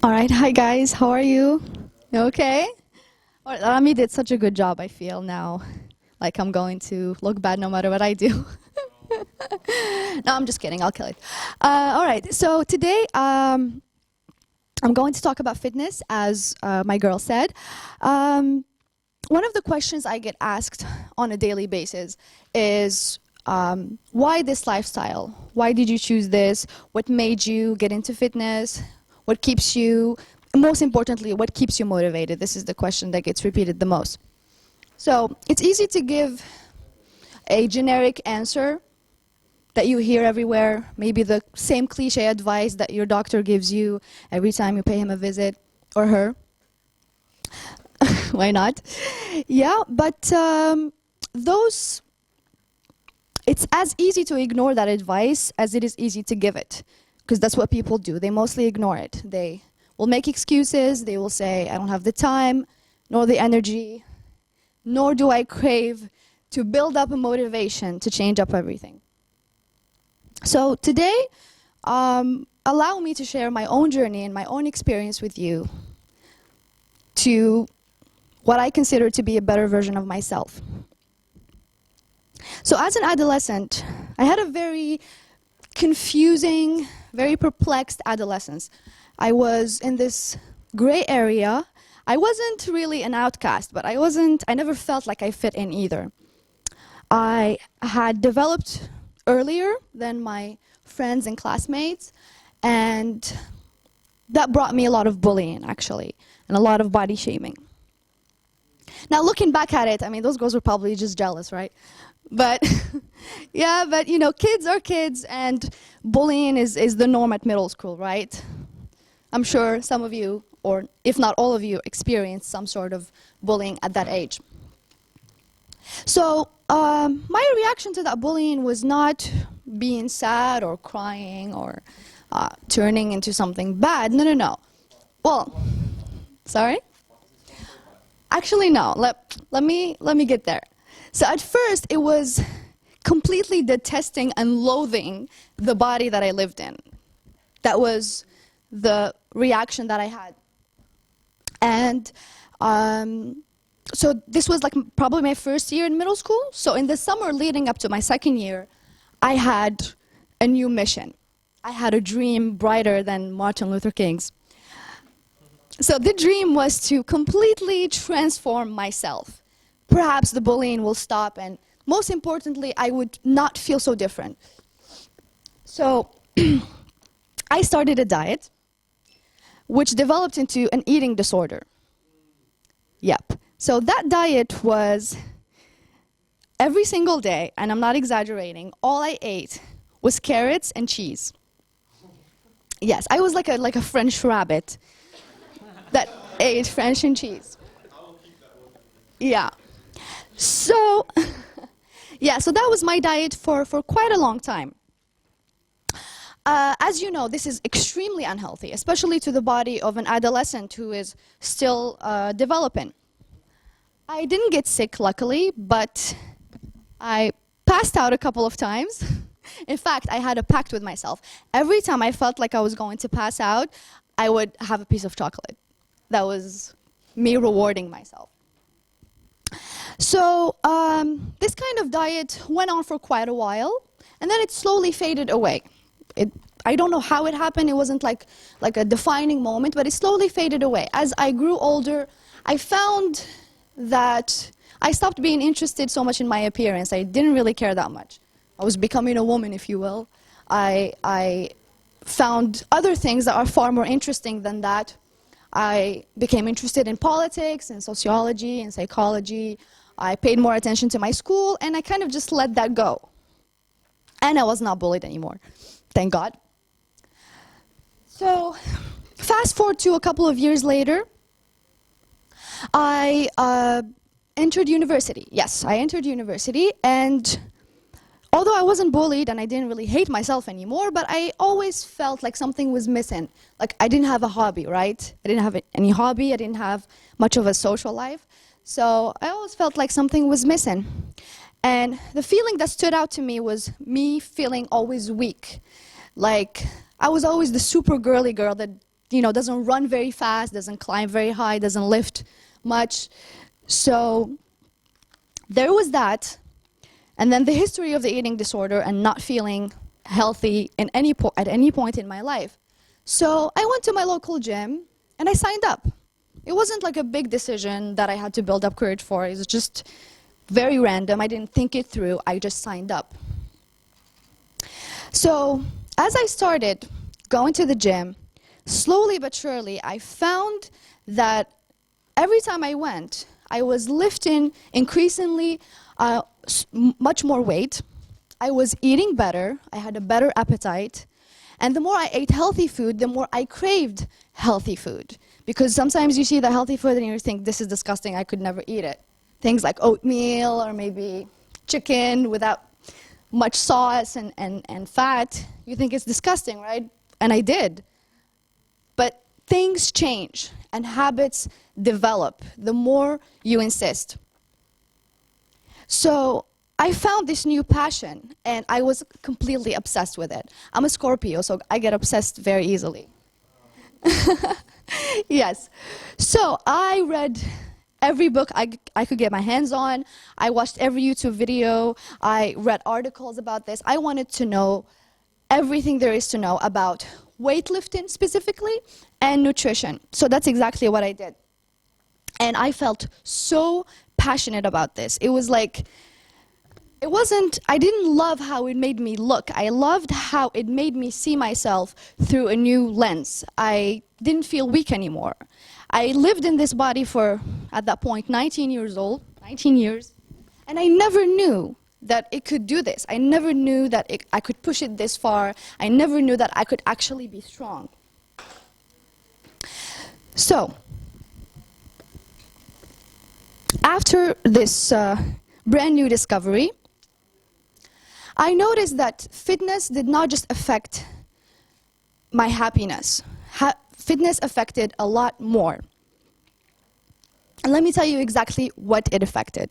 All right, hi guys, how are you? You okay? Well, Rami did such a good job, I feel now. Like I'm going to look bad no matter what I do. No, I'm just kidding, I'll kill it. All right, so today I'm going to talk about fitness, as my girl said. One of the questions I get asked on a daily basis is, why this lifestyle? Why did you choose this? What made you get into fitness? What keeps you, most importantly, what keeps you motivated? This is the question that gets repeated the most. So it's easy to give a generic answer that you hear everywhere, maybe the same cliche advice that your doctor gives you every time you pay him a visit, or her. Why not? Yeah, but it's as easy to ignore that advice as it is easy to give it, because that's what people do. They mostly ignore it. They will make excuses. They will say, I don't have the time, nor the energy, nor do I crave to build up a motivation to change up everything. So today, allow me to share my own journey and my own experience with you to what I consider to be a better version of myself. So as an adolescent, I had a very confusing, very perplexed adolescence. I was in this gray area. I wasn't really an outcast, but I never felt like I fit in either. I had developed earlier than my friends and classmates, and that brought me a lot of bullying, actually, and a lot of body shaming. Now, looking back at it, I mean, those girls were probably just jealous, right? But, yeah, but, you know, kids are kids, and bullying is the norm at middle school, right? I'm sure some of you, or if not all of you, experienced some sort of bullying at that age. So, my reaction to that bullying was not being sad or crying or turning into something bad. No, no, no. Well, sorry? Actually, no. Let me get there. So at first, it was completely detesting and loathing the body that I lived in. That was the reaction that I had. And so this was like probably my first year in middle school. So in the summer leading up to my second year, I had a new mission. I had a dream brighter than Martin Luther King's. So the dream was to completely transform myself. Perhaps the bullying will stop, and most importantly, I would not feel so different. So I started a diet, which developed into an eating disorder. Yep. So that diet was every single day, and I'm not exaggerating, all I ate was carrots and cheese. Yes, I was like a French rabbit that ate French and cheese. Yeah. So, yeah, so that was my diet for quite a long time. As you know, this is extremely unhealthy, especially to the body of an adolescent who is still developing. I didn't get sick, luckily, but I passed out a couple of times. In fact, I had a pact with myself. Every time I felt like I was going to pass out, I would have a piece of chocolate. That was me rewarding myself. So this kind of diet went on for quite a while, and then it slowly faded away. I don't know how it happened. It wasn't like a defining moment, but it slowly faded away. As I grew older, I found that I stopped being interested so much in my appearance. I didn't really care that much. I was becoming a woman, if you will. I found other things that are far more interesting than that. I became interested in politics and sociology and psychology. I paid more attention to my school, and I kind of just let that go. And I was not bullied anymore, thank God. So fast forward to a couple of years later, I entered university. Yes, I entered university, and although I wasn't bullied and I didn't really hate myself anymore, but I always felt like something was missing. Like I didn't have a hobby, right? I didn't have any hobby. I didn't have much of a social life. So I always felt like something was missing. And the feeling that stood out to me was me feeling always weak. Like I was always the super girly girl that doesn't run very fast, doesn't climb very high, doesn't lift much. So there was that. And then the history of the eating disorder and not feeling healthy at any point in my life. So I went to my local gym and I signed up. It wasn't like a big decision that I had to build up courage for. It was just very random. I didn't think it through. I just signed up. So as I started going to the gym, slowly but surely, I found that every time I went, I was lifting increasingly much more weight. I was eating better. I had a better appetite. And the more I ate healthy food, the more I craved healthy food. Because sometimes you see the healthy food and you think, this is disgusting, I could never eat it. Things like oatmeal or maybe chicken without much sauce and fat. You think it's disgusting, right? And I did. But things change and habits develop the more you insist. So I found this new passion and I was completely obsessed with it. I'm a Scorpio, so I get obsessed very easily. Yes. So I read every book I could get my hands on. I watched every YouTube video. I read articles about this. I wanted to know everything there is to know about weightlifting specifically and nutrition. So that's exactly what I did. And I felt so passionate about this. It was like, I didn't love how it made me look. I loved how it made me see myself through a new lens. I didn't feel weak anymore. I lived in this body for, at that point, 19 years old, 19 years, and I never knew that it could do this. I never knew that I could push it this far. I never knew that I could actually be strong. So, after this brand new discovery, I noticed that fitness did not just affect my happiness. Fitness affected a lot more. And let me tell you exactly what it affected.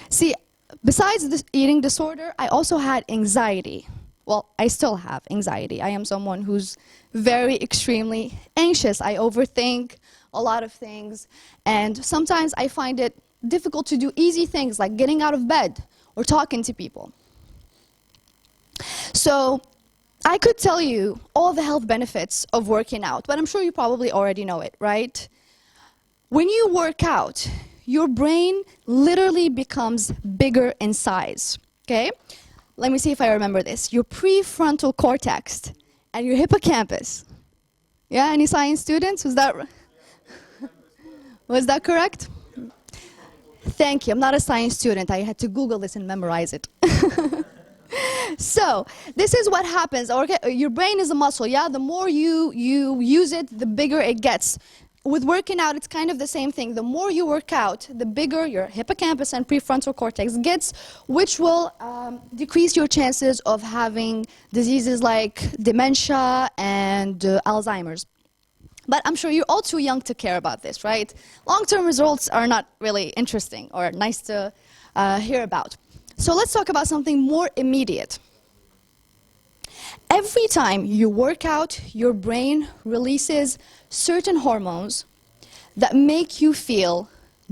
See, besides this eating disorder, I also had anxiety. Well, I still have anxiety. I am someone who's very extremely anxious. I overthink a lot of things, and sometimes I find it difficult to do easy things like getting out of bed or talking to people. So I could tell you all the health benefits of working out, but I'm sure you probably already know it, right? When you work out, your brain literally becomes bigger in size, okay? Let me see if I remember this. Your prefrontal cortex and your hippocampus. Yeah, any science students? Was that correct? Thank you. I'm not a science student. I had to Google this and memorize it. So, this is what happens. Okay, your brain is a muscle, yeah? The more you use it, the bigger it gets. With working out, it's kind of the same thing. The more you work out, the bigger your hippocampus and prefrontal cortex gets, which will decrease your chances of having diseases like dementia and Alzheimer's. But I'm sure you're all too young to care about this, right? Long-term results are not really interesting or nice to hear about. So let's talk about something more immediate. Every time you work out, your brain releases certain hormones that make you feel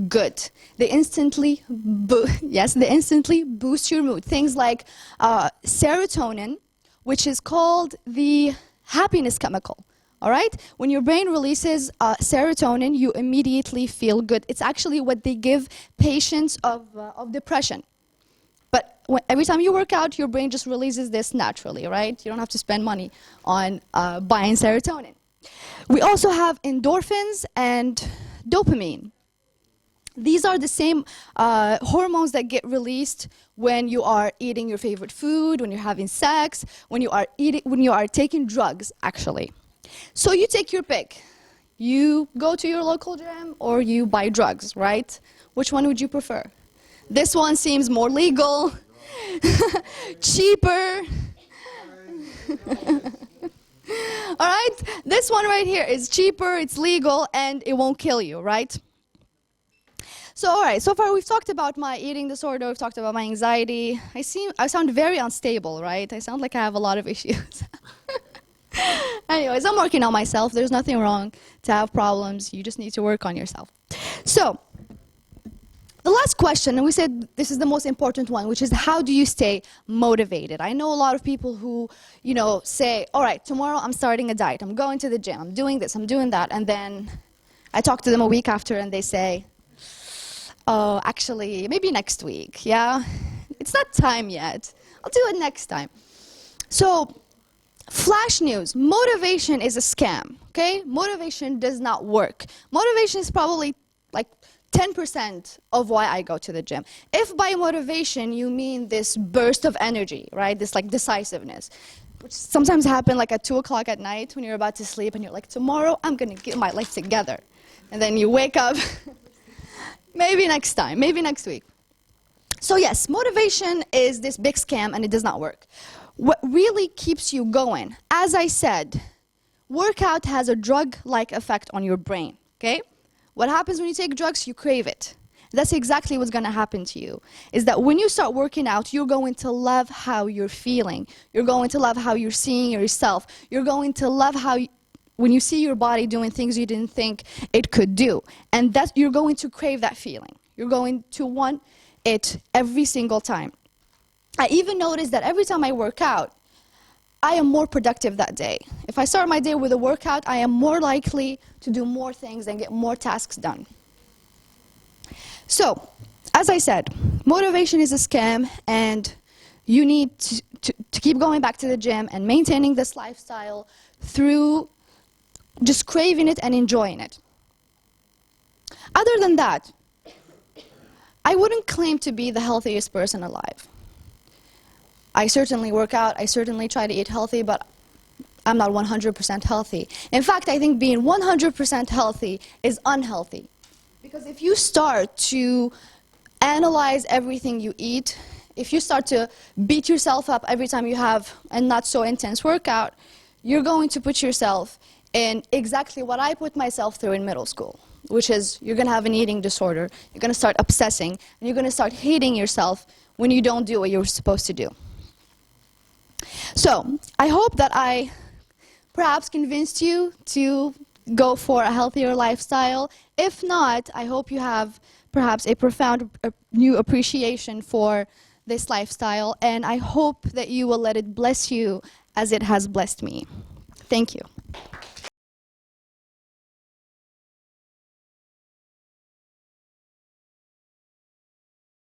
good. They instantly boost your mood. Things like serotonin, which is called the happiness chemical. All right? When your brain releases serotonin, you immediately feel good. It's actually what they give patients of depression. But every time you work out, your brain just releases this naturally, right? You don't have to spend money on buying serotonin. We also have endorphins and dopamine. These are the same hormones that get released when you are eating your favorite food, when you're having sex, when you are taking drugs, actually. So you take your pick. You go to your local gym or you buy drugs, right? Which one would you prefer? This one seems more legal, cheaper. All right? This one right here is cheaper, it's legal, and it won't kill you, right? So, all right, so far we've talked about my eating disorder, we've talked about my anxiety. I sound very unstable, right? I sound like I have a lot of issues. Anyways, I'm working on myself. There's nothing wrong to have problems. You just need to work on yourself. So, the last question, and we said this is the most important one, which is how do you stay motivated? I know a lot of people who, say, all right, tomorrow I'm starting a diet. I'm going to the gym. I'm doing this. I'm doing that. And then I talk to them a week after and they say, oh, actually, maybe next week. Yeah, it's not time yet. I'll do it next time. So, flash news, motivation is a scam, okay? Motivation does not work. Motivation is probably like 10% of why I go to the gym. If by motivation you mean this burst of energy, right? This like decisiveness, which sometimes happen like at 2 o'clock at night when you're about to sleep and you're like, tomorrow I'm gonna get my life together. And then you wake up, maybe next time, maybe next week. So yes, motivation is this big scam and it does not work. What really keeps you going, as I said, workout has a drug-like effect on your brain, okay? What happens when you take drugs? You crave it. That's exactly what's going to happen to you, is that when you start working out, you're going to love how you're feeling. You're going to love how you're seeing yourself. You're going to love how, when you see your body doing things you didn't think it could do. And you're going to crave that feeling. You're going to want it every single time. I even noticed that every time I work out, I am more productive that day. If I start my day with a workout, I am more likely to do more things and get more tasks done. So, as I said, motivation is a scam, and you need to keep going back to the gym and maintaining this lifestyle through just craving it and enjoying it. Other than that, I wouldn't claim to be the healthiest person alive. I certainly work out, I certainly try to eat healthy, but I'm not 100% healthy. In fact, I think being 100% healthy is unhealthy. Because if you start to analyze everything you eat, if you start to beat yourself up every time you have a not so intense workout, you're going to put yourself in exactly what I put myself through in middle school, which is you're going to have an eating disorder, you're going to start obsessing, and you're going to start hating yourself when you don't do what you're supposed to do. So, I hope that I perhaps convinced you to go for a healthier lifestyle. If not, I hope you have perhaps a profound new appreciation for this lifestyle, and I hope that you will let it bless you as it has blessed me. Thank you.